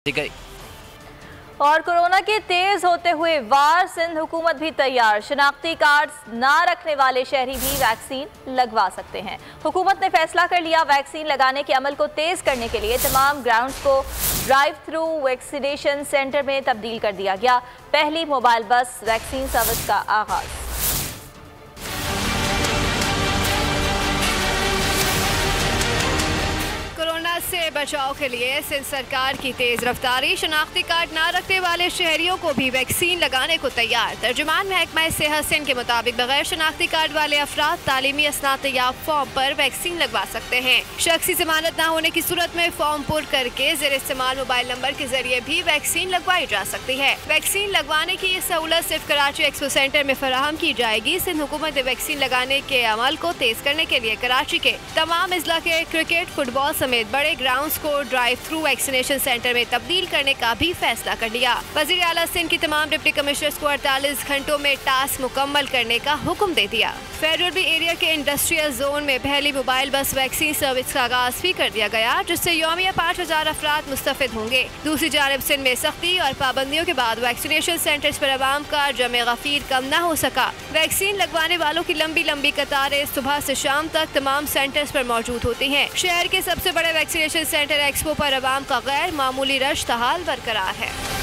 और कोरोना के तेज होते हुए वार, सिंध हुकूमत भी तैयार। शनाख्ती कार्ड ना रखने वाले शहरी भी वैक्सीन लगवा सकते हैं। हुकूमत ने फैसला कर लिया, वैक्सीन लगाने के अमल को तेज करने के लिए तमाम ग्राउंड्स को ड्राइव थ्रू वैक्सीनेशन सेंटर में तब्दील कर दिया गया। पहली मोबाइल बस वैक्सीन सर्विस का आगाज। कोरोना से बचाव के लिए सिंध सरकार की तेज रफ्तारी, शनाख्ती कार्ड न रखने वाले शहरियों को भी वैक्सीन लगाने को तैयार। तर्जुमान महकमा सेहत सिंध के मुताबिक बगैर शनाख्ती कार्ड वाले अफराद तालीमी असनाद तैयार फॉर्म पर वैक्सीन लगवा सकते हैं। शख्सी जमानत न होने की सूरत में फॉर्म पुर करके ज़ेर इस्तेमाल मोबाइल नंबर के जरिए भी वैक्सीन लगवाई जा सकती है। वैक्सीन लगवाने की ये सहूलत सिर्फ कराची एक्सपो सेंटर में फराहम की जाएगी। सिंध हुकूमत ने वैक्सीन लगाने के अमल को तेज करने के लिए कराची के तमाम अजला के क्रिकेट, फुटबॉल समेत बड़े ग्राउंड्स को ड्राइव थ्रू वैक्सीनेशन सेंटर में तब्दील करने का भी फैसला कर लिया। वज़ीर आला सिंध की तमाम डिप्टी कमिश्नर्स को 48 घंटों में टास्क मुकम्मल करने का हुक्म दे दिया। फेडरल बी एरिया के इंडस्ट्रियल जोन में पहली मोबाइल बस वैक्सीन सर्विस का आगाज भी कर दिया गया, जिससे यौमिया 5000 अफराद मुस्तफिद होंगे। दूसरी जानब सिंध में सख्ती और पाबंदियों के बाद वैक्सीनेशन सेंटर्स पर आवाम का जमे गफीर कम न हो सका। वैक्सीन लगवाने वालों की लंबी लंबी कतारें सुबह से शाम तक तमाम सेंटर्स पर मौजूद होती हैं। शहर के सबसे बड़े वैक्सीनेशन सेंटर एक्सपो पर आवाम का गैर मामूली रश ताहाल बरकरार है।